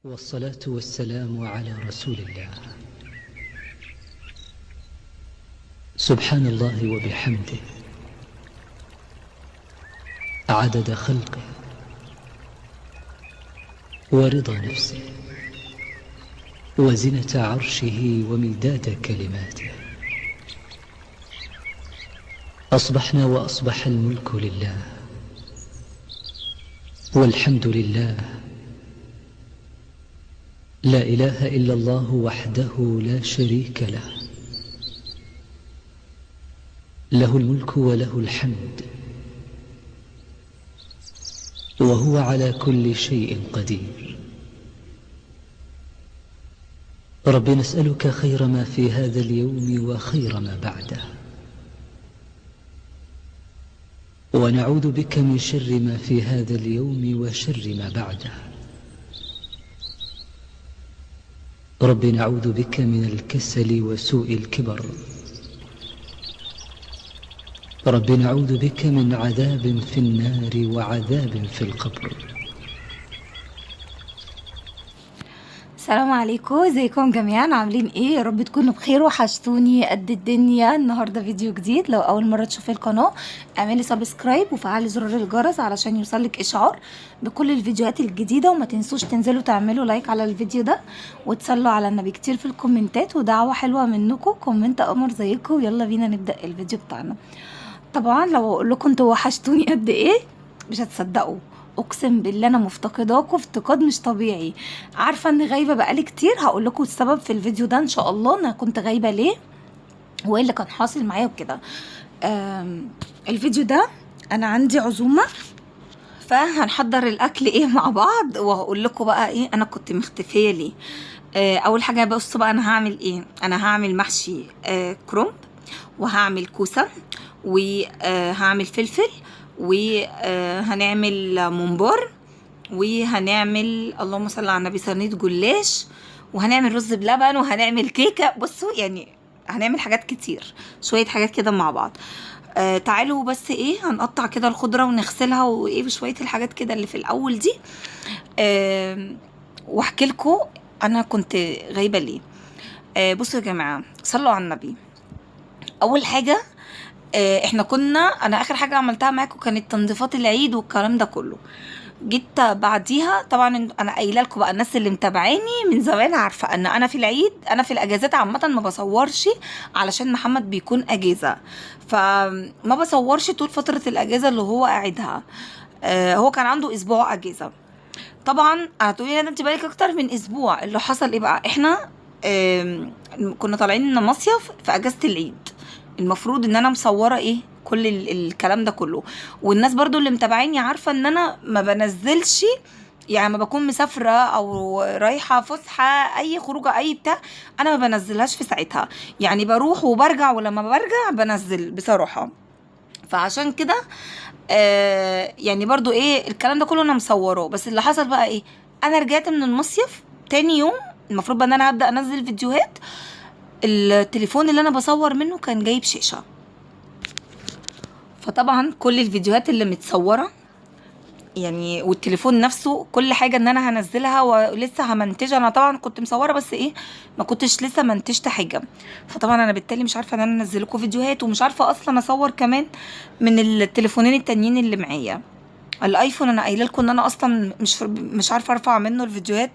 والصلاة والسلام على رسول الله. سبحان الله وبحمده عدد خلقه ورضا نفسه وزنة عرشه ومداد كلماته. أصبحنا وأصبح الملك لله والحمد لله، لا إله إلا الله وحده لا شريك له، له الملك وله الحمد وهو على كل شيء قدير. رب نسألك خير ما في هذا اليوم وخير ما بعده، ونعوذ بك من شر ما في هذا اليوم وشر ما بعده. رب نعوذ بك من الكسل وسوء الكبر. رب نعوذ بك من عذاب في النار وعذاب في القبر. السلام عليكم، ازيكم جميعا؟ عاملين ايه؟ يا رب تكونوا بخير، وحشتوني قد الدنيا. النهارده فيديو جديد. لو اول مره تشوفي القناه اعملي سبسكرايب وفعلي زرار الجرس علشان يوصلك اشعار بكل الفيديوهات الجديده، وما تنسوش تنزلوا تعملوا لايك على الفيديو ده وتصلوا على النبي كتير في الكومنتات، ودعوه حلوه منكم كومنت قمر زيكم. يلا بينا نبدا الفيديو بتاعنا. طبعا لو اقول لكم انتوا وحشتوني قد ايه مش هتصدقوا، اقسم بالله انا مفتقداكم افتقاد مش طبيعي. عارفه اني غايبه بقالي كتير، هقول لكم السبب في الفيديو ده ان شاء الله، انا كنت غايبه ليه وايه اللي كان حاصل معايا وكده. الفيديو ده انا عندي عزومه، فهنحضر الاكل ايه مع بعض، وهقول لكم بقى ايه انا كنت مختفيه ليه. اول حاجه بصوا بقى انا هعمل ايه. انا هعمل محشي كرنب، وهعمل كوسه، وهعمل فلفل، وهنعمل ممبار، وهنعمل اللهم صل على النبي صينيه جلاش، وهنعمل رز بلبن، وهنعمل كيكه. بصوا يعني هنعمل حاجات كتير، شويه حاجات كده مع بعض. تعالوا بس ايه هنقطع كده الخضره ونغسلها وايه بشويه الحاجات كده اللي في الاول دي. واحكي لكم انا كنت غايبه ليه. بصوا يا جماعه، صلوا على النبي. اول حاجه انا اخر حاجه عملتها معاكم كانت تنظيفات العيد والكلام ده كله. جيت بعديها طبعا انا قايله لكم بقى، الناس اللي متابعاني من زمان عارفه ان انا في العيد، انا في الاجازات عامه ما بصورش علشان محمد بيكون اجازه، فما بصورش طول فتره الاجازه اللي هو قاعدها. هو كان عنده اسبوع اجازه. طبعا هتقولي انت بالك اكتر من اسبوع. اللي حصل ايه بقى، احنا كنا طالعين مصيف في اجازه العيد، المفروض ان انا مصوره ايه كل الكلام ده كله. والناس برضو اللي متابعيني عارفه ان انا ما بنزلش، يعني ما بكون مسافره او رايحه فسحه اي خروجه اي بتاع انا ما بنزلهاش في ساعتها، يعني بروح وبرجع، ولما برجع بنزل بصراحه. فعشان كده يعني برضو ايه الكلام ده كله انا مصوراه. بس اللي حصل بقى ايه، انا رجعت من المصيف تاني يوم، المفروض بقى ان انا هبدا انزل فيديوهات. التليفون اللي انا بصور منه كان جايب شاشه، فطبعا كل الفيديوهات اللي متصوره يعني والتليفون نفسه كل حاجه ان انا هنزلها ولسه همنتجها. انا طبعا كنت مصوره بس ايه ما كنتش لسه منتجت حاجه، فطبعا انا بالتالي مش عارفه ان انا انزل لكم فيديوهات، ومش عارفه اصلا اصور كمان من التليفونين التانيين اللي معايا. الايفون انا قايله لكم ان انا اصلا مش عارفه ارفع منه الفيديوهات،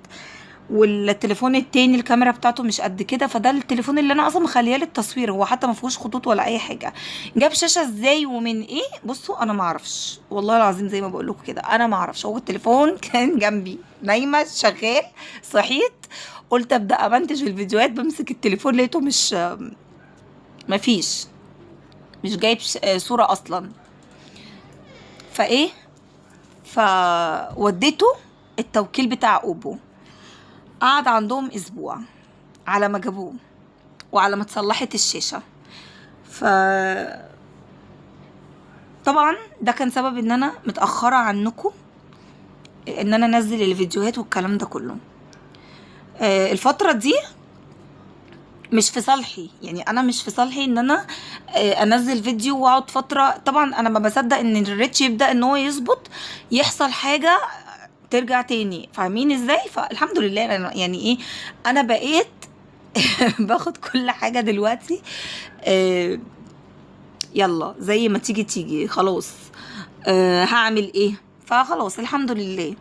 والتليفون التاني الكاميرا بتاعته مش قد كده، فده التليفون اللي انا اصلا مخليه للتصوير، هو حتى ما فيهوش خطوط ولا اي حاجه. جاب شاشه ازاي ومن ايه؟ بصوا انا ما اعرفش والله العظيم، زي ما بقول لكم كده انا ما اعرفش. هو التليفون كان جنبي نايمه شغال، صحيت قلت ابدا امنتج الفيديوهات، بمسك التليفون لقيته مش جايب صوره اصلا. فايه فوديته التوكيل بتاع اوبو، قعد عندهم اسبوع على ما جابوه وعلى ما اتصلحت الشاشه. طبعا ده كان سبب ان انا متاخره عنكم ان انا انزل الفيديوهات والكلام ده كله. الفتره دي مش في صالحي، يعني انا مش في صالحي ان انا انزل فيديو واقعد فتره. طبعا انا ما بصدق ان الريتش يبدا ان هو يظبط، يحصل حاجه ترجع تاني، فاهمين ازاي؟ فالحمد لله أنا يعني ايه، انا بقيت باخد كل حاجة دلوقتي آه، يلا زي ما تيجي تيجي خلاص. هعمل ايه؟ فخلاص الحمد لله،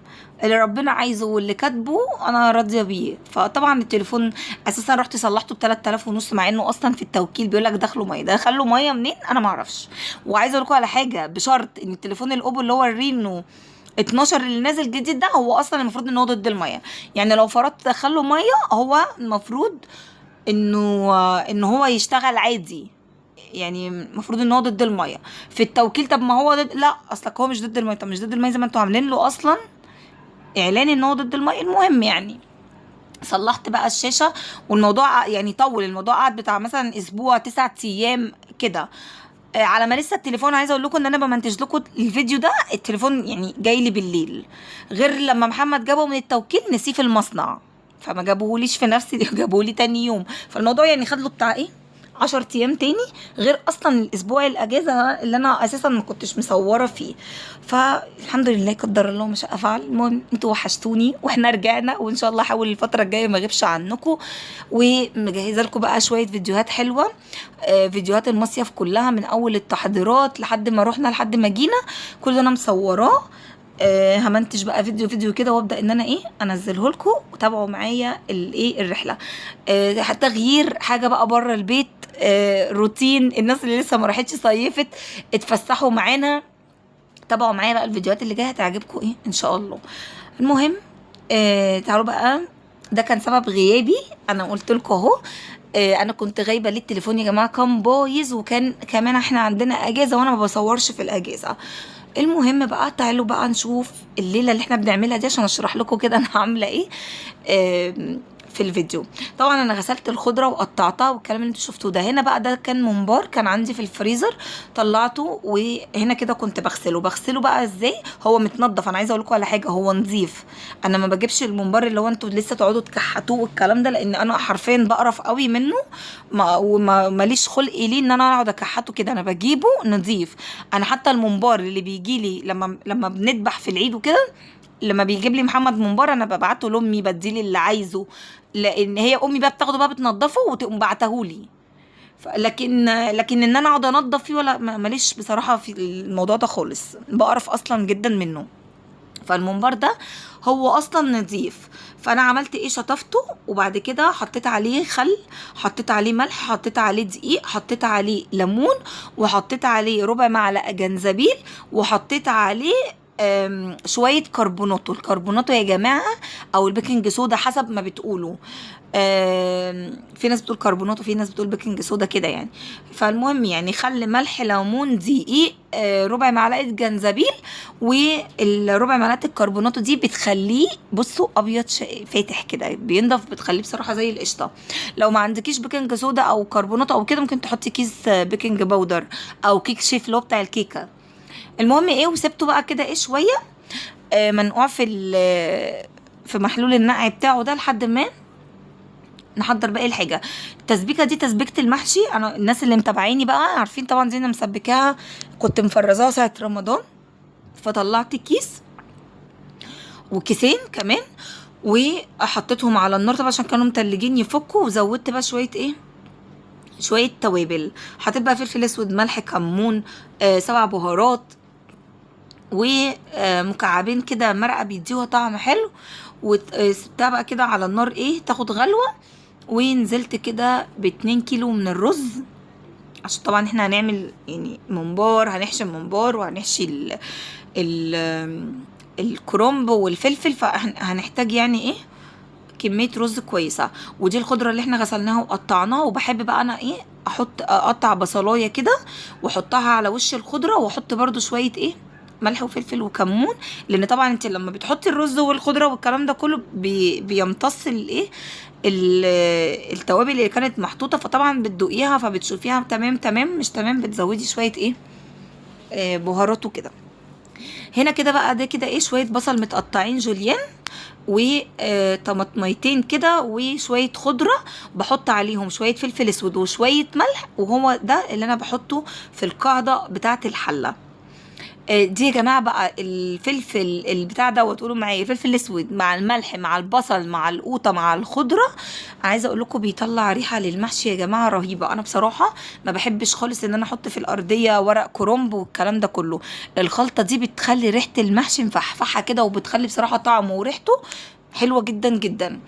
اللي ربنا عايزه واللي كاتبه انا راضيه بيه. فطبعا التليفون اساسا رحت صلحته ب 3000 ونص، مع انه اصلا في التوكيل بيقول لك دخله ميه، دخله ميه منين انا ما اعرفش. وعايزه اقول لكم على حاجه، بشرط ان التليفون الاوبو اللي هو الرينو 12 اللي نازل جديد ده هو اصلا المفروض ان هو ضد الميه. يعني لو فرضت دخله ميه، هو المفروض ان هو يشتغل عادي، يعني المفروض ان هو ضد الميه في التوكيل. طب ما هو ضد، لا اصلك هو مش ضد الميه. طب مش ضد الميه زي ما انتوا عاملين له اصلا اعلان ان هو ضد الميه. المهم يعني صلحت بقى الشاشه، والموضوع يعني طول، الموضوع قعد بتاع مثلا اسبوع 9 ايام كده. على ما لسه التليفون، عايزه اقول لكم ان انا بمنتج لكم الفيديو ده، التليفون يعني جاي لي بالليل، غير لما محمد جابه من التوكيل نسيه في المصنع، فما جابوهوليش في نفس جابوهولي تاني يوم. فالموضوع يعني خد له بتاع ايه 10 ايام تاني، غير اصلا الاسبوع الاجازه اللي انا اساسا ما كنتش مصوره فيه. فالحمد لله، قدر الله ما شاء فعل. المهم انتوا وحشتوني واحنا رجعنا، وان شاء الله احاول الفتره الجايه ما اغيبش عنكم، ومجهزه لكم بقى شويه فيديوهات حلوه. فيديوهات المصيف كلها من اول التحضيرات لحد ما رحنا لحد ما جينا، كل ده انا مصوراه. همنتج بقى فيديو كده، وابدا ان انا ايه انزله لكم، وتابعوا معايا الايه الرحله. تغيير حاجه بقى بره البيت، روتين الناس اللي لسه ما راحتش صيفت اتفسحوا معانا. تابعوا معايا بقى الفيديوهات اللي جايه هتعجبكم ايه ان شاء الله. المهم تعالوا بقى، ده كان سبب غيابي، انا قلت لكم اهو. انا كنت غايبه ليه، التليفون يا جماعه كان بايظ، وكان كمان احنا عندنا اجازه وانا ما بصورش في الاجازه. المهم بقى تعالوا بقى نشوف الليله اللي احنا بنعملها دي عشان اشرح لكم كده انا عامله ايه في الفيديو. طبعا انا غسلت الخضره وقطعتها والكلام اللي انتوا شفتوه ده. هنا بقى ده كان ممبار كان عندي في الفريزر، طلعته وهنا كده كنت بغسله بقى ازاي. هو متنضف، انا عايزه اقول لكم على حاجه، هو نظيف. انا ما بجيبش الممبار اللي هو انتوا لسه تقعدوا تكحتوه والكلام ده، لان انا حرفيا بقرف قوي منه، ماليش خلق ليه ان انا اقعد اكحته كده. انا بجيبه نظيف. انا حتى الممبار اللي بيجي لي لما بنذبح في العيد وكده، لما بيجيب لي محمد منبار انا ببعته لامي بديلي اللي عايزه، لان هي امي بقى بتاخده بقى بتنضفه وتقوم بعتهولي. لكن ان انا اقعد انضف فيه ولا ماليش بصراحه في الموضوع ده خالص، بقرف اصلا جدا منه. فالممبار ده هو اصلا نظيف. فانا عملت ايه، شطفته وبعد كده حطيت عليه خل، حطيت عليه ملح، حطيت عليه دقيق، حطيت عليه ليمون، وحطيت عليه ربع معلقه جنزبيل، وحطيت عليه شويه الكربوناتو يا جماعه، او البيكنج صودا حسب ما بتقولوا. في ناس بتقول كربوناتو، في ناس بتقول بيكنج صودا كده يعني. فالمهم يعني خل، ملح، ليمون، دقيق، ربع معلقه جنزبيل، والربع معلقه الكربوناتو دي بتخليه بصوا ابيض فاتح كده، بينضف، بتخليه بصراحه زي القشطه. لو ما عندكيش بيكنج صودا او كربوناتو او كده، ممكن تحطي كيس بيكنج باودر او كيك شيف اللي هو بتاع الكيكه. المهم ايه، وسبته بقى كده ايه شويه منقوع في محلول النقع بتاعه ده، لحد ما نحضر باقي الحاجه. التسبيكه دي تسبيكه المحشي، انا الناس اللي متابعيني بقى عارفين طبعا دي انا مسبكاها، كنت مفرزاها ساعه رمضان. فطلعت كيس وكيسين كمان، وحطيتهم على النار طبعا عشان كانوا متلجين يفكوا، وزودت بقى شويه توابل. حطيت بقى فلفل اسود، ملح، كمون، 7 بهارات، ومكعبين كده مرقه بيديها طعم حلو. وسبتها بقى كده على النار ايه تاخد غلوه. ونزلت كده ب2 كيلو من الرز، عشان طبعا احنا هنعمل يعني ممبار، هنحشي الممبار وهنحشي الكرنب والفلفل، فهنحتاج يعني ايه كميه رز كويسه. ودي الخضره اللي احنا غسلناها وقطعناها. وبحب بقى انا ايه اقطع بصلايه كده واحطها على وش الخضره، واحط برده شويه ايه ملح وفلفل وكمون، لان طبعا انت لما بتحطي الرز والخضره والكلام ده كله بيمتص الايه التوابل اللي كانت محطوطه. فطبعا بتدوقيها فبتشوفيها تمام مش تمام، بتزودي شويه ايه بهارات وكده. هنا كده بقى ده كده ايه شويه بصل متقطعين جوليان، وطماطميتين كده وشويه خضره، بحط عليهم شويه فلفل اسود وشويه ملح، وهو ده اللي انا بحطه في القاعده بتاعه الحله. دي يا جماعه بقى الفلفل البتاع ده، وتقولوا معايا الفلفل الاسود مع الملح مع البصل مع القوطه مع الخضره. عايزه اقول لكم بيطلع ريحه للمحشي يا جماعه رهيبه. انا بصراحه ما بحبش خالص ان انا احط في الارضيه ورق كرنب والكلام ده كله. الخلطه دي بتخلي ريحه المحشي مفحفحه كده، وبتخلي بصراحه طعمه وريحته حلوه جدا جدا.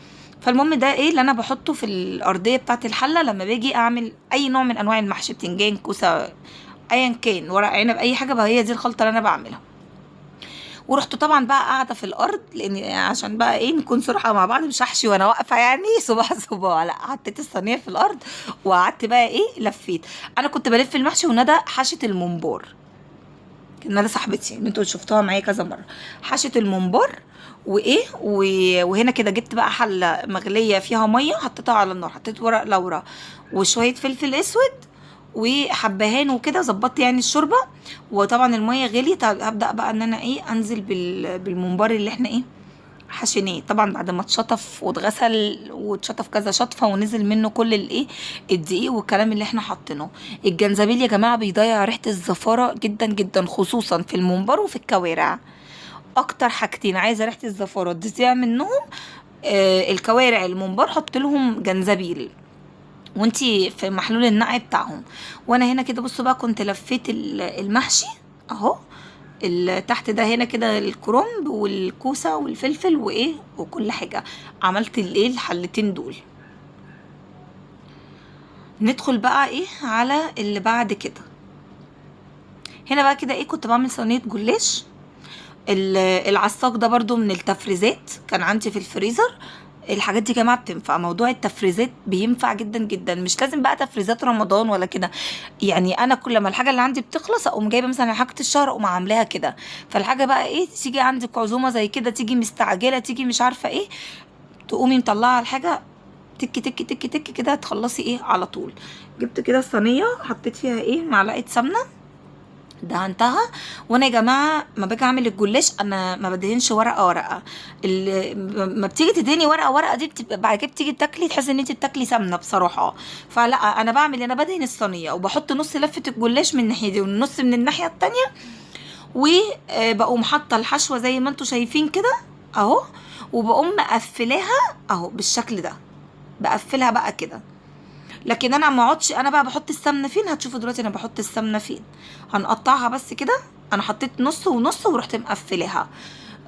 فالمهم ده ايه اللي انا بحطه في الارضيه بتاعه الحله لما باجي اعمل اي نوع من انواع المحشي، بتنجان، كوسه، ايا كان، ورق عنب، اي حاجه بقى، هي دي الخلطه اللي انا بعملها. ورحت طبعا بقى قاعده في الارض، لان عشان بقى ايه نكون صراحه مع بعض، مش هحشي وانا واقفه يعني صباح صباح، لا حطيت الصينيه في الارض وقعدت بقى ايه لفيت. انا كنت بلف المحشي، وندى حشت الممبار، ندى صاحبتي اللي انتوا شفتوها معايا كذا مره، حشت الممبار. وايه وهنا كده جبت بقى حله مغليه فيها ميه، حطيتها على النار، حطيت ورق لورا وشويه فلفل اسود وحبهان وكده، ظبطت يعني الشوربه. وطبعا الميه غليت، هبدا بقى ان انا ايه انزل بالممبار اللي احنا ايه حشيناه، طبعا بعد ما اتشطف واتغسل واتشطف كذا شطفه، ونزل منه كل الايه الدقيق والكلام اللي احنا حاطينه. الجنزبيل يا جماعه بيضيع ريحه الزفاره جدا جدا، خصوصا في الممبار وفي الكوارع. اكتر حاجتين عايزه ريحه الزفاره تضيع منهم، الكوارع الممبار حط لهم جنزبيل وانتي في محلول النقع بتاعهم. وانا هنا كده بصوا بقى كنت لفيت المحشي اهو، تحت ده هنا كده الكرنب والكوسه والفلفل وايه وكل حاجه، عملت الايه الحلتين دول. ندخل بقى ايه على اللي بعد كده. هنا بقى كده ايه كنت بعمل صينيه جلاش. العصاق ده برضو من التفريزات كان عندي في الفريزر. الحاجات دي يا جماعه بتنفع، موضوع التفريزات بينفع جدا جدا، مش لازم بقى تفريزات رمضان ولا كده. يعني انا كل ما الحاجه اللي عندي بتخلص اقوم جايبه مثلا حاجه الشهر اقوم عاملاها كده. فالحاجه بقى ايه تيجي عندك عزومه زي كده، تيجي مستعجله، تيجي مش عارفه ايه، تقومي مطلعه الحاجه تك تك تك تك كده تخلصي ايه على طول. جبت كده الصينيه حطيت فيها ايه معلقه سمنه دهنتها. وانا يا جماعه ما باجي اعمل الجلاش انا ما بدهنش ورقه ورقه. ما بتيجي تدهني ورقه ورقه دي بتبقى بعد كده بتيجي تاكلي تحسي ان انت بتاكلي سمنه بصراحه. فلا انا بعمل، انا بدهن الصينيه وبحط نص لفه الجلاش من الناحيه دي والنص من الناحيه التانية، وبقوم حاطه الحشوه زي ما انتم شايفين كده اهو، وبقوم مقفلاها اهو بالشكل ده، بقفلها بقى كده. لكن انا ما اقعدش انا بقى بحط السمنه فين، هتشوفوا دلوقتي انا بحط السمنه فين. هنقطعها بس كده، انا حطيت نص ونص ورحت مقفلاها،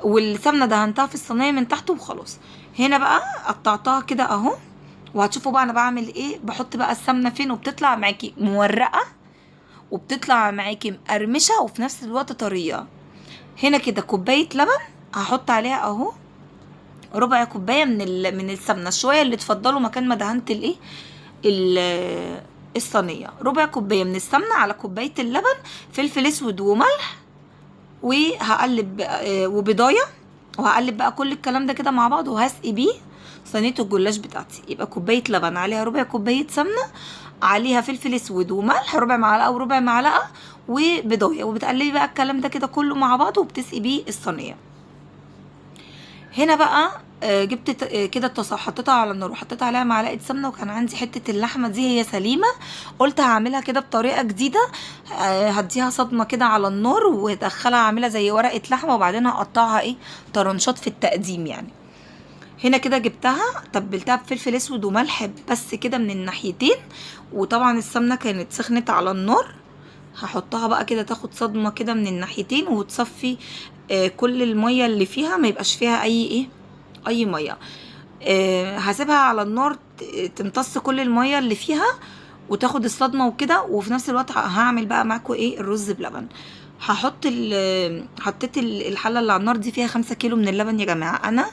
والسمنه دهنتها في الصينيه من تحت وخلاص. هنا بقى قطعتها كده اهو، وهتشوفوا بقى انا بعمل ايه، بحط بقى السمنه فين وبتطلع معاكي مورقه وبتطلع معاكي مقرمشه وفي نفس الوقت طريه. هنا كده كوبايه لبن هحط عليها اهو ربع كوبايه من السمنه، شويه اللي تفضلوا مكان ما دهنت الايه الصينيه. ربع كوبايه من السمنه على كوبايه اللبن، فلفل اسود وملح، وهقلب وبضايه، وهقلب بقى كل الكلام ده كده مع بعض، وهسقي بيه صينيه الجلاش بتاعتي. يبقى كوبايه لبن عليها ربع كوبايه سمنه، عليها فلفل اسود وملح ربع معلقه او ربع معلقه وبضايه، وبتقلبي بقى الكلام ده كده كله مع بعضه وبتسقي بيه الصينيه. هنا بقى جبت كده الطاسه حطيتها على النار وحطيت عليها معلقه سمنه، وكان عندي حته اللحمه دي هي سليمه، قلت هعملها كده بطريقه جديده، هديها صدمه كده على النار وادخلها اعملها زي ورقه لحمه، وبعدين هقطعها ايه طرنشات في التقديم يعني. هنا كده جبتها تبلتها بفلفل اسود وملح بس كده من الناحيتين، وطبعا السمنه كانت سخنت على النار. هحطها بقى كده تاخد صدمه كده من الناحيتين وتصفي كل الميه اللي فيها، ما يبقاش فيها اي ميه. هسيبها على النار تمتص كل الميه اللي فيها وتاخد الصدمه وكده. وفي نفس الوقت هعمل بقى معاكم ايه الرز بلبن. حطيت الحله اللي على النار دي فيها 5 كيلو من اللبن يا جماعه. انا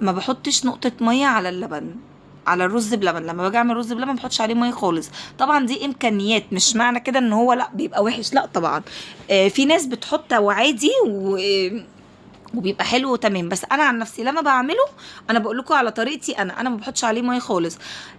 ما بحطش نقطه ميه على اللبن، على الرز بلبن. لما باجي اعمل رز بلبن ما بحطش عليه ميه خالص. طبعا دي امكانيات، مش معنى كده ان هو لا بيبقى وحش، لا طبعا في ناس بتحط وعادي وبيبقى حلو وتمام. بس انا عن نفسي لما بعمله انا بقول لكم على طريقتي، انا ما بحطش عليه ميه خالص.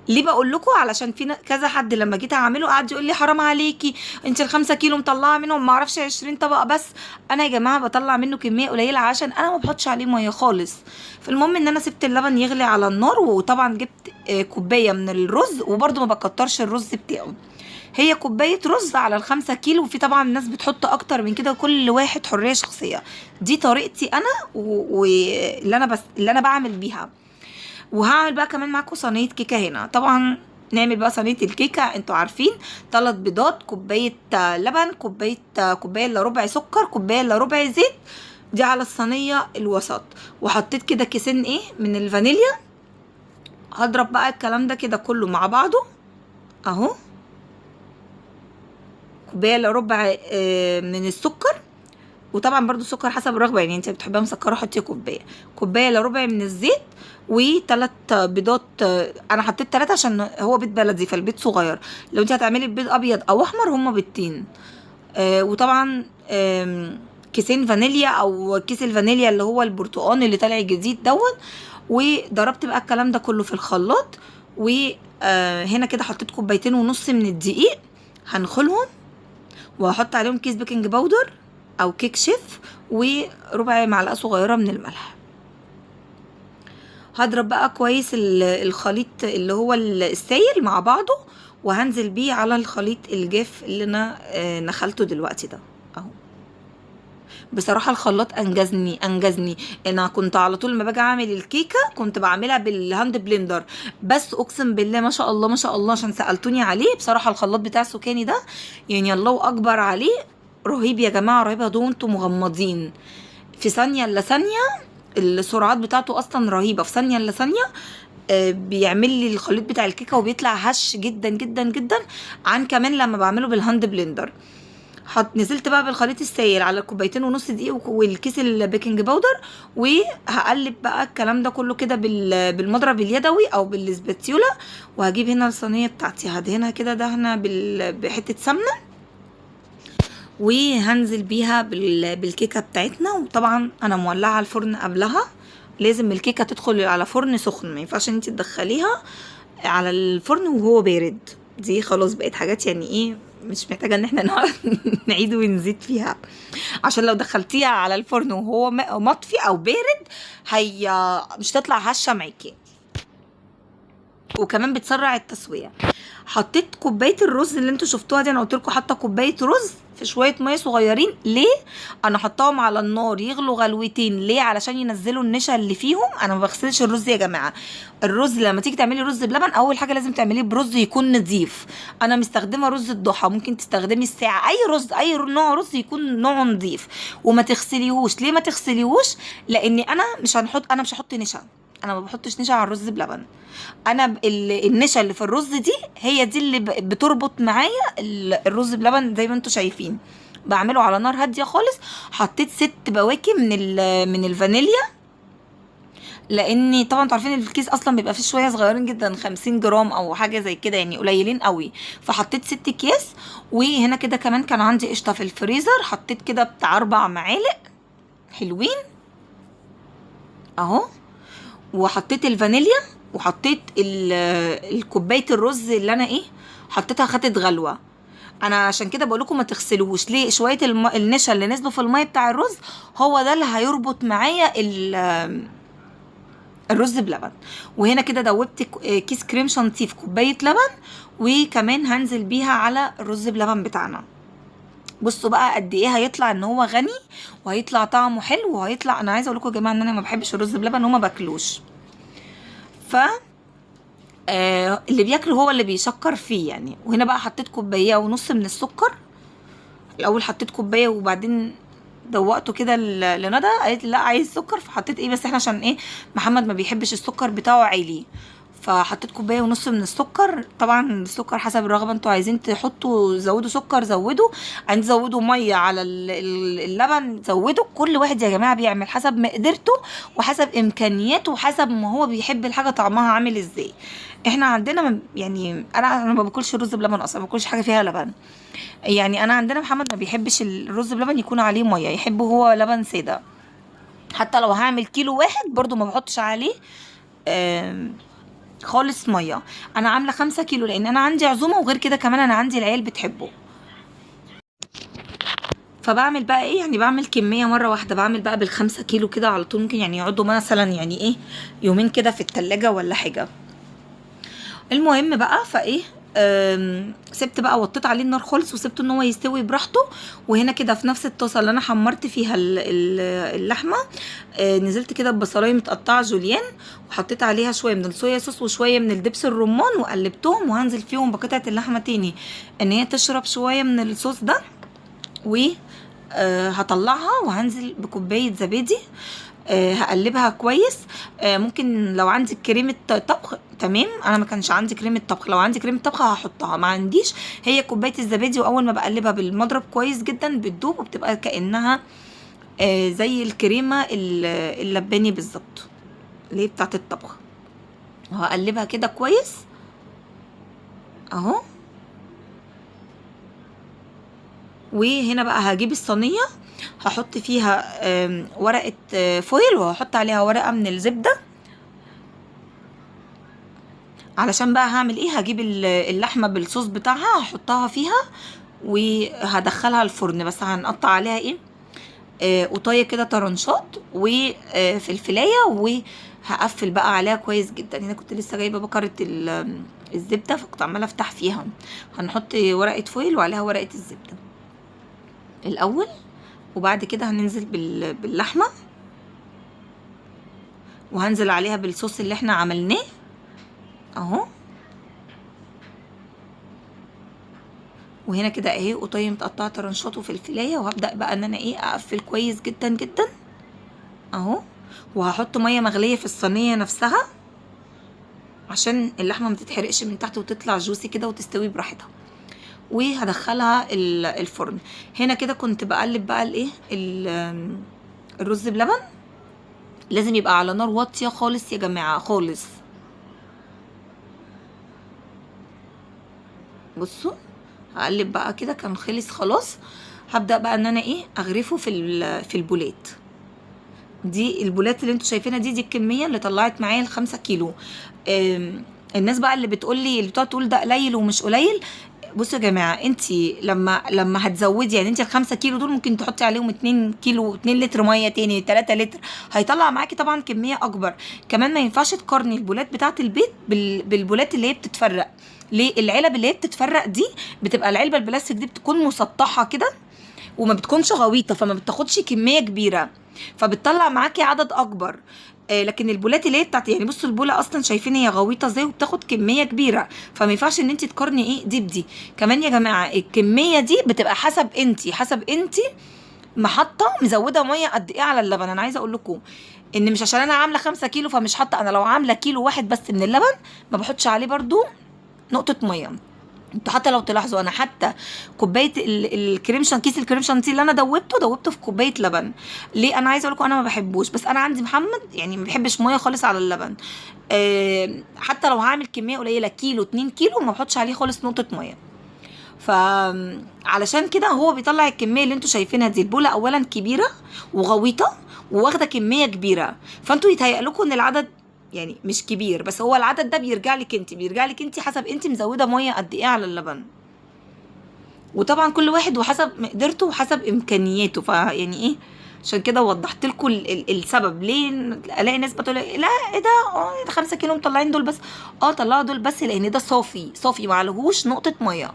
ليه بقول لكم؟ علشان في كذا حد لما جيت اعمله قعد يقول لي حرام عليكي انت ال5 كيلو مطلعه منهم ما اعرفش 20 طبق بس. انا يا جماعه بطلع منه كميه قليله عشان انا ما بحطش عليه ميه خالص. فالمهم ان انا سبت اللبن يغلي على النار، وطبعا جبت كوبايه من الرز، وبرده ما بكترش الرز بتاعه. هي كوبايه رز على ال5 كيلو، وفي طبعا ناس بتحط اكتر من كده، كل واحد حريه شخصيه. دي طريقتي انا واللي انا اللي انا بعمل بيها. وهعمل بقى كمان معاكم صينيه كيكه هنا. طبعا نعمل بقى صينيه الكيكه، انتوا عارفين 3 بيضات، كوبايه لبن، كوبايه الا ربع سكر، كوبايه الا ربع زيت. دي على الصينيه الوسط. وحطيت كده كيسين من الفانيليا. هضرب بقى الكلام ده كده كله مع بعضه اهو. كوبايه الا ربع من السكر، وطبعا برضو السكر حسب الرغبه، يعني انت بتحبها مسكره حطي كوبايه الا ربع من الزيت، و3 بيضات. انا حطيت 3 عشان هو بيض بلدي فالبيض صغير. لو انت هتعملي بيض ابيض او احمر هما بيضتين. وطبعا كيسين فانيليا او كيس الفانيليا اللي هو البرتقان اللي طالع جديد دوت. وضربت بقى الكلام ده كله في الخلاط. وهنا كده حطيت 2.5 كوباية من الدقيق هنخلهم، وهحط عليهم كيس بيكنج باودر او كيك شيف، وربع معلقه صغيره من الملح. هضرب بقى كويس الخليط اللي هو السائل مع بعضه، وهنزل بيه على الخليط الجاف اللي انا نخلته دلوقتي ده اهو. بصراحه الخلاط انجزني. انا كنت على طول لما باجي اعمل الكيكه كنت بعملها بالهاند بلندر، بس اقسم بالله ما شاء الله ما شاء الله، عشان سالتوني عليه. بصراحه الخلاط بتاع السكاني ده يعني الله اكبر عليه، رهيب يا جماعه، رهيب. هدوه انتوا مغمضين في ثانيه الا ثانيه. السرعات بتاعته اصلا رهيبه، في ثانيه الا ثانيه بيعمل لي الخليط بتاع الكيكه وبيطلع هش جدا جدا جدا عن كمان لما بعمله بالهاند بلندر. نزلت بقى بالخليط السائل على 2.5 كوباية دقيق والكيس البيكنج باودر، وهقلب بقى الكلام ده كله كده بالمضرب اليدوي او بالسباتيولا. وهجيب هنا الصينيه بتاعتي هدهنها كده دهنه بحته سمنه، وهنزل بيها بالكيكه بتاعتنا. وطبعا انا مولعه الفرن قبلها، لازم الكيكه تدخل على فرن سخن، ما ينفعش ان انت تدخليها على الفرن وهو بارد. دي خلاص بقت حاجات يعني ايه، مش محتاجه ان احنا نقعد نعيد ونزيد فيها، عشان لو دخلتيها على الفرن وهو مطفي او بارد هي مش تطلع هشه معاكي، وكمان بتسرع التسويه. حطيت كوبايه الرز اللي انتوا شفتوها دي، انا قلت لكم حاطه كوبايه رز في شويه ميه صغيرين. ليه انا حطاهم على النار يغلوا غلوتين؟ ليه؟ علشان ينزلوا النشا اللي فيهم. انا ما بغسلش الرز يا جماعه. الرز لما تيجي تعملي رز بلبن اول حاجه لازم تعمليه برز يكون نظيف. انا مستخدمه رز الضحى، ممكن تستخدمي الساعه، اي رز اي نوع رز يكون نوعه نظيف، وما تغسليهوش. ليه ما تغسليهوش؟ لاني انا مش هحط نشا. انا ما بحطش نشا على الرز بلبن. انا النشا اللي في الرز دي هي دي اللي بتربط معايا الرز بلبن. زي ما انتوا شايفين بعمله على نار هاديه خالص. حطيت 6 بواكي من الفانيليا، لاني طبعا انتوا عارفين الكيس اصلا بيبقى فيه شويه صغيرين جدا، 50 جرام او حاجه زي كده، يعني قليلين قوي. فحطيت 6 اكياس. وهنا كده كمان كان عندي قشطه في الفريزر، حطيت كده بتاع 4 معالق حلوين اهو. وحطيت الفانيليا، وحطيت الكوبايه الرز اللي انا حطيتها خدت غلوه. انا عشان كده بقول لكم ما تغسلوش. ليه؟ شويه النشا اللي نزلوا في الميه بتاع الرز هو ده اللي هيربط معايا الرز بلبن. وهنا كده دوبت كيس كريم شانتيه في كوبايه لبن، وكمان هنزل بيها على الرز بلبن بتاعنا. بصوا بقى قد ايه هيطلع ان هو غني، وهيطلع طعمه حلو، وهيطلع. انا عايزه اقول لكم يا جماعه ان انا ما بحبش الرز بلبن وما باكلوش، ف اللي بياكله هو اللي بيشكر فيه يعني. وهنا بقى حطيت 1.5 كوباية من السكر. الاول حطيت 1 كوباية وبعدين دوقته كده لندى، قالت لا عايز سكر، فحطيت بس احنا عشان محمد ما بيحبش السكر بتاعه عالي، فحطيت 1.5 كوباية من السكر. طبعا السكر حسب الرغبه، انتوا عايزين تحطوا زودوا سكر زودوا، عايزين تزودوا ميه على اللبن زودوا. كل واحد يا جماعه بيعمل حسب مقدرته وحسب امكانياته وحسب ما هو بيحب الحاجه طعمها عامل ازاي. احنا عندنا يعني انا ما باكلش رز بلبن اصلا، ما باكلش حاجه فيها لبن. يعني انا عندنا محمد ما بيحبش الرز بلبن يكون عليه ميه، يحبه هو لبن ساده. حتى لو هعمل كيلو واحد برضو ما بحطش عليه خالص ميه. انا عامله 5 كيلو لان انا عندي عزومه، وغير كده كمان انا عندي العيال بتحبه. فبعمل بقى يعني بعمل كميه مره واحده، بعمل بقى بال5 كيلو كده على طول. ممكن يعني يقعدوا مثلا يعني يومين كده في التلاجة ولا حاجه. المهم بقى سبت بقى، وطيت عليه النار خالص وسبته ان هو يستوي براحته. وهنا كده في نفس الطاسه اللي انا حمرت فيها اللحمه، نزلت كده ببصلايه متقطعه جوليان، وحطيت عليها شويه من الصويا صوص وشويه من الدبس الرمان وقلبتهم، وهنزل فيهم بقطعه اللحمه تاني ان هي تشرب شويه من الصوص ده، و هطلعها وهنزل بكوبايه زبادي. هقلبها كويس. ممكن لو عندي كريمه طبخ تمام، انا ما كانش عندي كريمه طبخ، لو عندي كريمه طبخ هحطها، ما عنديش هي كوبايه الزبادي. واول ما بقلبها بالمضرب كويس جدا بتدوب وبتبقى كانها زي الكريمه اللباني بالظبط اللي هي بتاعه الطبخ. وهقلبها كده كويس اهو. وهنا بقى هجيب الصينيه، هحط فيها ورقه فويل، وهحط عليها ورقه من الزبده. علشان بقى هعمل ايه، هجيب اللحمه بالصوص بتاعها هحطها فيها وهدخلها الفرن. بس هنقطع عليها ايه، قطايه كده طرنشات وفلفلايه، وهقفل بقى عليها كويس جدا. هنا كنت لسه جايبه بكره الزبده، فكنت عماله افتح فيها. هنحط ورقه فويل وعليها ورقه الزبده الاول، وبعد كده هننزل باللحمه، وهنزل عليها بالصوص اللي احنا عملناه اهو. وهنا كده اهي قطيه متقطعه طرنشات وفلفلايه، وهبدا بقى ان انا ايه اقفل كويس جدا جدا اهو. وهحط ميه مغليه في الصينيه نفسها عشان اللحمه ما تتحرقش من تحت وتطلع جوسي كده وتستوي براحتها. وهدخلها الفرن. هنا كده كنت بقلب بقى الايه الرز بلبن. لازم يبقى على نار واطيه خالص يا جماعه خالص. بصوا هقلب بقى كده، كان خلص خلاص. هبدا بقى ان انا ايه اغرفه في البولات دي. البولات اللي انتوا شايفينها دي الكميه اللي طلعت معايا ال5 كيلو. الناس بقى اللي بتقول لي، اللي بتقعد تقول ده قليل ومش قليل، بصوا يا جماعه، انت لما هتزودي، يعني انت ال5 كيلو دول ممكن تحطي عليهم 2 كيلو 2 لتر ميه تاني، 3 لتر، هيطلع معاكي طبعا كميه اكبر. كمان ما ينفعش تقارني البولات بتاعه البيت بالبولات اللي هي بتتفرق. ليه؟ العلب اللي هي بتتفرق دي بتبقى العلبه البلاستيك دي بتكون مسطحه كده وما بتكونش غويطه، فما بتاخدش كميه كبيره، فبتطلع معاكي عدد اكبر. لكن البولات اللي هي بتاعت، يعني بصوا البوله اصلا شايفين هي غويطه ازاي وبتاخد كميه كبيره، فما ينفعش ان انت تقارني ايه دي بدي. كمان يا جماعه الكميه دي بتبقى حسب انت محطه مزوده ميه قد ايه على اللبن. انا عايزه اقول لكم ان مش عشان انا عامله 5 كيلو فمش حاطه. انا لو عامله كيلو واحد بس من اللبن ما بحطش عليه برضو نقطه ميه. انتوا حتى لو تلاحظوا انا حتى كوبايه الكريم كيس الكريم شانتيه اللي انا دوبته في كوبايه لبن. ليه؟ انا عايزه اقول لكم انا ما بحبوش، بس انا عندي محمد يعني ما بيحبش ميه خالص على اللبن. حتى لو هعمل كميه قليله كيلو 2 كيلو ما بحطش عليه خالص نقطه ميه. فعلشان كده هو بيطلع الكميه اللي انتوا شايفينها دي. البوله اولا كبيره وغويطه وواخده كميه كبيره، فانتوا يتهيأ لكم ان العدد يعني مش كبير، بس هو العدد ده بيرجع لك انت حسب انت مزوده ميه قد ايه على اللبن. وطبعا كل واحد وحسب مقدرته وحسب امكانياته. فيعني ايه، عشان كده وضحت لكم السبب ليه الاقي ناس بتقول لا ايه ده 5 كيلو مطلعين دول بس. طلعوا دول بس لان ده صافي ما عليهوش نقطه ميه.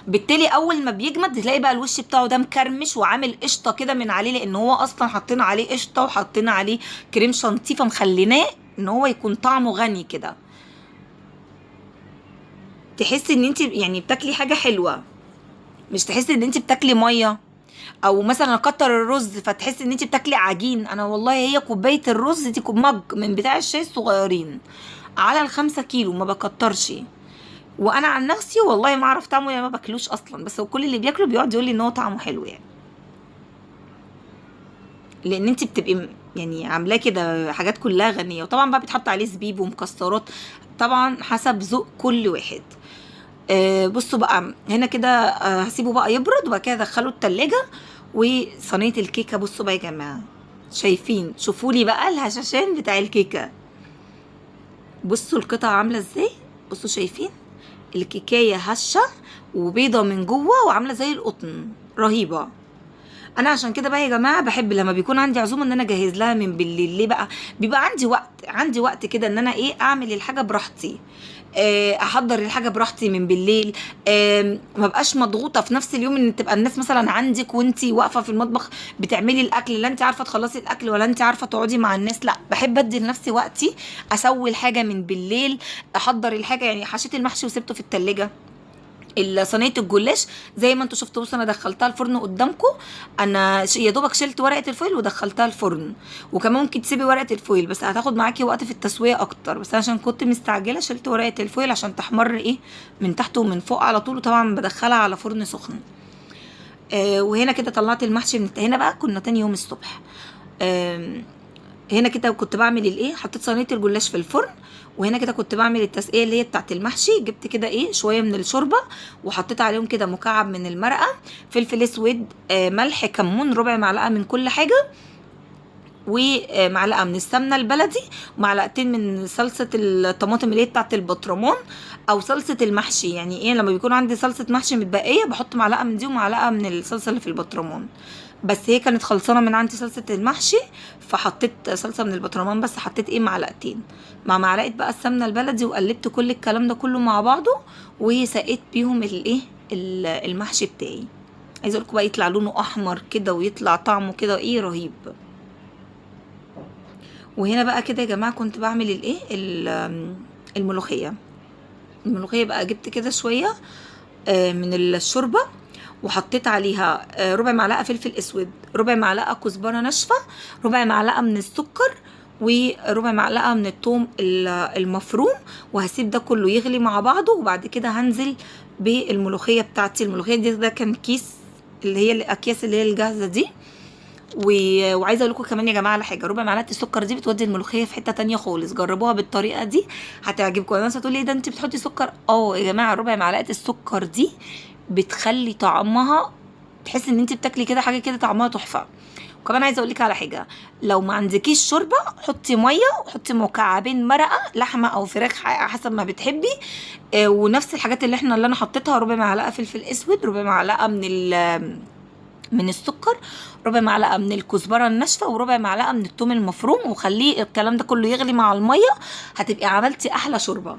بالتالي اول ما بيجمد تلاقي بقى الوش بتاعه ده مكرمش وعامل قشطه كده من عليه، لان هو اصلا حطينا عليه قشطه وحطينا عليه كريم شانتيه، فمخليناه ان هو يكون طعمه غني كده. تحسي ان انت يعني بتاكلي حاجه حلوه، مش تحسي ان انت بتاكلي ميه. او مثلا كتر الرز فتحسي ان انت بتاكلي عجين. انا والله هي كوبايه الرز دي مج من بتاع الشاي الصغيرين على ال5 كيلو، ما بكترش. وانا عن نفسي والله ما اعرف طعمه، يعني ما باكلوش اصلا، بس هو كل اللي بياكله بيقعد يقول لي ان هو طعمه حلو يعني. لان انت بتبقي يعني عاملاه كده حاجات كلها غنيه، وطبعا بقى بيتحط عليه زبيب ومكسرات طبعا حسب ذوق كل واحد. بصوا بقى هنا كده هسيبه بقى يبرد وبعد كده ادخله التلاجة. وصينيه الكيكه بصوا بقى يا جماعه، شوفوا لي بقى الهشاشان بتاع الكيكه. بصوا القطعه عامله ازاي، بصوا شايفين الكيكايه هشه وبيضه من جوه وعامله زي القطن، رهيبه. انا عشان كده بقى يا جماعه بحب لما بيكون عندي عزومه ان انا اجهز لها من بالليل. ليه بقى؟ بيبقى عندي وقت كده ان انا ايه اعمل الحاجه براحتي، احضر الحاجه براحتي من بالليل. ما بقاش مضغوطه في نفس اليوم ان تبقى الناس مثلا عندك وانتي واقفه في المطبخ بتعملي الاكل، لا انت عارفه تخلصي الاكل ولا انت عارفه تقعدي مع الناس. لا، بحب ادي لنفسي وقتي اسوي الحاجه من بالليل، احضر الحاجه. يعني حشيت المحشي وسبته في التلاجة، صينيه الجلاش زي ما انتوا شفتوا، بصوا انا دخلتها الفرن قدامكم. انا يا دوبك شلت ورقه الفويل ودخلتها الفرن. وكمان ممكن تسيبي ورقه الفويل بس هتاخد معاكي وقت في التسويه اكتر، بس عشان كنت مستعجله شلت ورقه الفويل عشان تحمر ايه من تحت ومن فوق على طول. وطبعا بدخلها على فرن سخن. وهنا كده طلعت المحشي من هنا بقى كنا تاني يوم الصبح. هنا كده كنت بعمل الايه، حطيت صينيه الجلاش في الفرن، وهنا كده كنت بعمل التسقيه اللي هي بتاعت المحشي. جبت كده ايه شويه من الشوربه وحطيت عليهم كده مكعب من المرقه، فلفل اسود، ملح، كمون، ربع معلقه من كل حاجه، ومعلقه من السمنه البلدي، ومعلقتين من صلصه الطماطم اللي هي بتاعت البطرمان او صلصه المحشي. يعني ايه لما بيكون عندي صلصه محشي متبقيه بحط معلقه من دي ومعلقه من الصلصه اللي في البطرمان. بس هي كانت خلصانه من عندي صلصه المحشي فحطيت صلصه من البطرمان، بس حطيت ايه معلقتين مع معلقه بقى السمنه البلدي، وقلبت كل الكلام ده كله مع بعضه وسقيت بيهم الايه المحشي بتاعي. عايزه اقول لكم بقى يطلع لونه احمر كده ويطلع طعمه كده ايه رهيب. وهنا بقى كده يا جماعه كنت بعمل الايه الملوخيه. بقى جبت كده شويه من الشوربه وحطيت عليها ربع معلقه فلفل اسود، ربع معلقه كزبره ناشفه، ربع معلقه من السكر، وربع معلقه من الثوم المفروم. وهسيب ده كله يغلي مع بعضه، وبعد كده هنزل بالملوخيه بتاعتي. الملوخيه دي ده كان كيس اللي هي الاكياس اللي هي الجاهزه دي. وعايزه اقول لكم كمان يا جماعه على حاجه، ربع معلقه السكر دي بتودي الملوخيه في حته تانية خالص. جربوها بالطريقه دي هتعجبكم. الناس هتقول لي ده انت بتحطي سكر؟ يا جماعه ربع معلقه السكر دي بتخلي طعمها تحس ان انت بتاكلي كده حاجه كده طعمها تحفه. وكمان عايزه اقول لك على حاجه، لو ما عندكيش شوربه حطي ميه وحطي مكعبين مرقه لحمه او فراخ حسب ما بتحبي. ونفس الحاجات اللي انا حطيتها، ربع معلقه فلفل اسود، ربع معلقه من السكر، ربع معلقه من الكزبره الناشفه، وربع معلقه من الثوم المفروم، وخليه الكلام ده كله يغلي مع الميه. هتبقي عملتي احلى شوربه.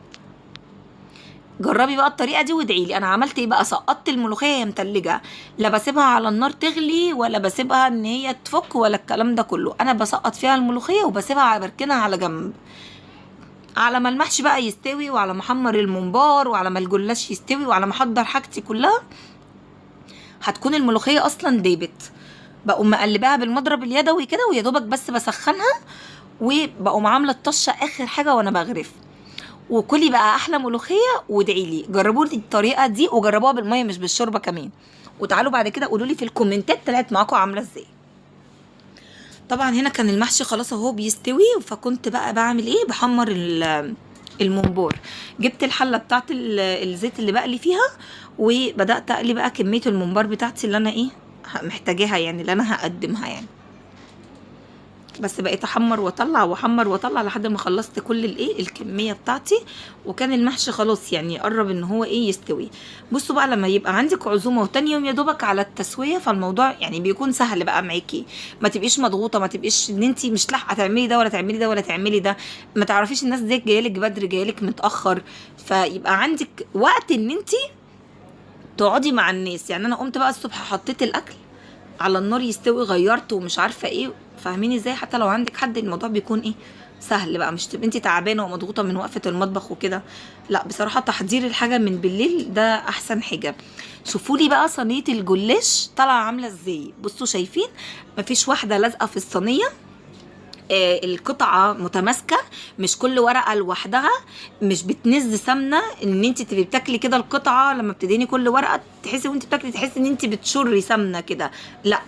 جربي بقى الطريقه دي وادعي لي. انا عملت ايه بقى؟ سقطت الملوخيه هي متلجه، لا بسيبها على النار تغلي ولا بسيبها ان هي تفك ولا الكلام ده كله. انا بسقط فيها الملوخيه وبسيبها بركنها على جنب على ما المحشي بقى يستوي، وعلى ما احمر الممبار، وعلى ما الجلاش يستوي، وعلى ما احضر حاجتي كلها. هتكون الملوخيه اصلا دابت. بقوم مقلباها بالمضرب اليدوي كده ويا دوبك بس بسخنها، وبقوم عامله الطشه اخر حاجه وانا بغرف. وكلي بقى احلى ملوخيه وادعي لي. جربوا لي الطريقه دي وجربوها بالميه مش بالشوربه كمان، وتعالوا بعد كده قولوا لي في الكومنتات طلعت معاكم عامله ازاي. طبعا هنا كان المحشي خلاص اهو بيستوي، فكنت بقى بعمل ايه؟ بحمر الممبار. جبت الحله بتاعت الزيت اللي بقلي فيها، وبدات اقلي بقى كميه الممبار بتاعتي اللي انا ايه محتاجاها، يعني اللي انا هقدمها يعني. بس بقيت احمر واطلع واحمر واطلع لحد ما خلصت كل الايه الكميه بتاعتي. وكان المحشي خلاص يعني قرب ان هو ايه يستوي. بصوا بقى لما يبقى عندك عزومه وتاني يوم يا دوبك على التسويه، فالموضوع يعني بيكون سهل بقى معاكي. ما تبقيش مضغوطه، ما تبقيش ان انت مش لاحقه تعملي ده ولا تعملي ده ولا تعملي ده، ما تعرفيش الناس دي جايلك بدري جايلك متاخر، فيبقى عندك وقت ان انت تقعدي مع الناس. يعني انا قمت بقى الصبح حطيت الاكل على النار يستوي، غيرته ومش عارفه ايه، فاهمين ازاي؟ حتى لو عندك حد الموضوع بيكون ايه سهل بقى، مش تبقي انت تعبانه ومضغوطه من وقفه المطبخ وكده. لا بصراحه تحضير الحاجه من بالليل ده احسن حاجه. شوفوا لي بقى صينيه الجلاش طالعه عامله ازاي. بصوا شايفين مفيش واحده لازقه في الصينيه، القطعه متماسكه، مش كل ورقه لوحدها، مش بتنز سمنه ان انت تبقي بتاكلي كده القطعه لما بتديني كل ورقه تحسي وانت بتاكلي تحسي ان انت بتشري سمنه كده. لا،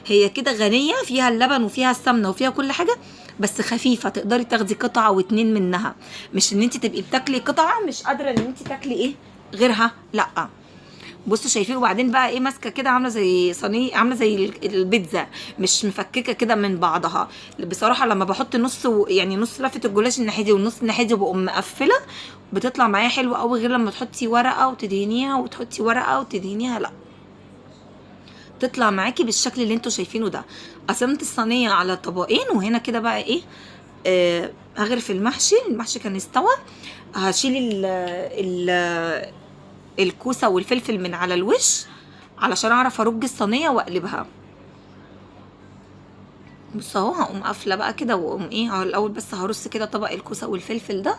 هي كده غنيه فيها اللبن وفيها السمنه وفيها كل حاجه، بس خفيفه تقدري تاخدي قطعه واتنين منها، مش ان انت تبقي بتاكلي قطعه مش قادره ان انت تاكلي ايه غيرها. لا بصوا شايفين. وبعدين بقى ايه ماسكه كده عامله زي صينيه، عامله زي البيتزا، مش مفككه كده من بعضها. بصراحه لما بحط نص يعني نص لفه الجلاش الناحيه دي والنص الناحيه دي وبقوم مقفله بتطلع معايا حلوه قوي، غير لما تحطي ورقه وتدهنيها وتحطي ورقه وتدهنيها. لا فبتطلع معاكي بالشكل اللي انتوا شايفينه ده. قسمت الصينيه على طبقين، وهنا كده بقى ايه، هغرف المحشي كان استوى. هشيل الكوسه والفلفل من على الوش علشان اعرف ارج الصينيه واقلبها. بص اهو، هقوم قافله بقى كده، واقوم ايه الاول بس هرص كده طبق الكوسه والفلفل ده،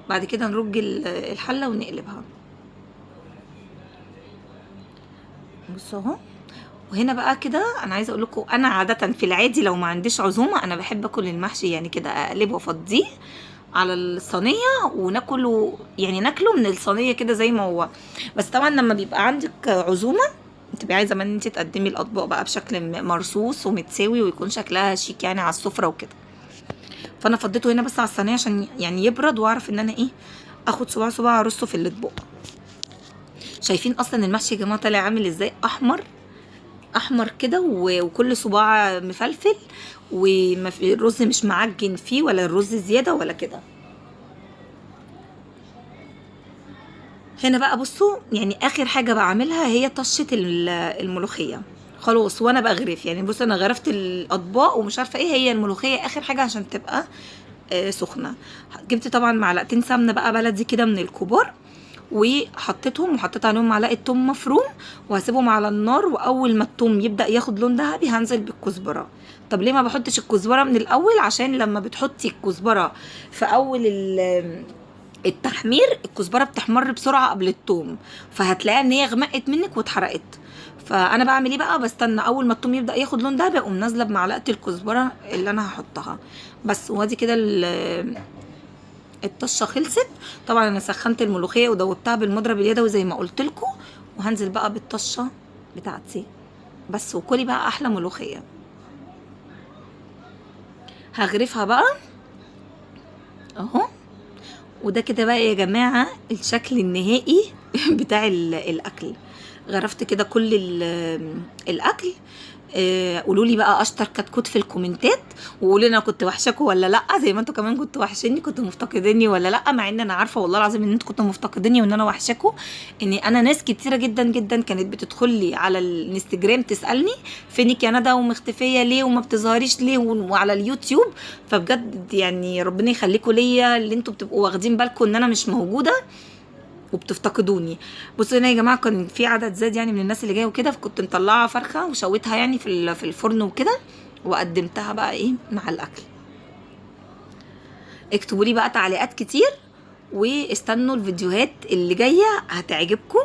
بعد كده نرج الحله ونقلبها. بص اهو. وهنا بقى كده انا عايزه اقول لكم، انا عاده في العادي لو ما عنديش عزومه انا بحب اكل المحشي يعني كده، اقلبه وافضيه على الصينيه وناكله، يعني ناكله من الصينيه كده زي ما هو. بس طبعا لما بيبقى عندك عزومه تبقى عايزه ان انت تقدمي الاطباق بقى بشكل مرصوص ومتساوي ويكون شكلها شيك يعني على السفره وكده. فانا فضيته هنا بس على الصينيه عشان يعني يبرد، واعرف ان انا ايه اخد صباع صباع ارصه في الاطباق. شايفين اصلا المحشي يا جماعه طالع عامل ازاي؟ احمر كده، وكل صباع مفلفل، والرز مش معجن فيه ولا الرز زياده ولا كده. هنا بقى بصوا، يعني اخر حاجه بعملها هي طشه الملوخيه خلاص، وانا بغرف يعني. بصوا انا غرفت الاطباق ومش عارفه ايه، هي الملوخيه اخر حاجه عشان تبقى سخنه. جبت طبعا معلقتين سمنه بقى بلدي كده من الكبار، وحطيتهم وحطيت عليهم معلقه توم مفروم، وهسيبهم على النار. واول ما التوم يبدا ياخد لون ذهبي هنزل بالكزبره. طب ليه ما بحطش الكزبره من الاول؟ عشان لما بتحطي الكزبره في اول التحمير الكزبره بتحمر بسرعه قبل التوم، فهتلاقيها ان هي غمقت منك واتحرقت. فانا بعمل ايه بقى؟ بستنى اول ما التوم يبدا ياخد لون ده بقوم نازله بمعلقه الكزبره اللي انا هحطها بس. وادي كده الطشه خلصت. طبعا انا سخنت الملوخيه ودوبتها بالمضرب اليدوي زي ما قلت لكم، وهنزل بقى بالطشه بتاعتي بس. وكلي بقى احلى ملوخيه. هغرفها بقى اهو. وده كده بقى يا جماعه الشكل النهائي بتاع الاكل. غرفت كده كل الاكل. قولوا لي بقى اشطر كتكوت في الكومنتات، وقولوا لنا كنت وحشاكوا ولا لا، زي ما انتوا كمان كنتوا وحشيني، كنتوا مفتقديني ولا لا. مع ان انا عارفه والله العظيم ان انتوا كنتوا مفتقديني وان انا وحشاكوا. ان انا ناس كتيره جدا جدا كانت بتدخل لي على الانستجرام تسالني فينك يا ندى ومختفيه ليه وما بتظهريش ليه، وعلى اليوتيوب. فبجد يعني ربنا يخليكوا ليا، اللي انتوا بتبقوا واخدين بالكم ان انا مش موجوده وبتفتقدوني. بصوا هنا يا جماعه كان في عدد زاد يعني من الناس اللي جايه وكده، فكنت مطلعه فرخه وشويتها يعني في الفرن وكده، وقدمتها بقى ايه مع الاكل. اكتبوا لي بقى تعليقات كتير، واستنوا الفيديوهات اللي جايه هتعجبكم.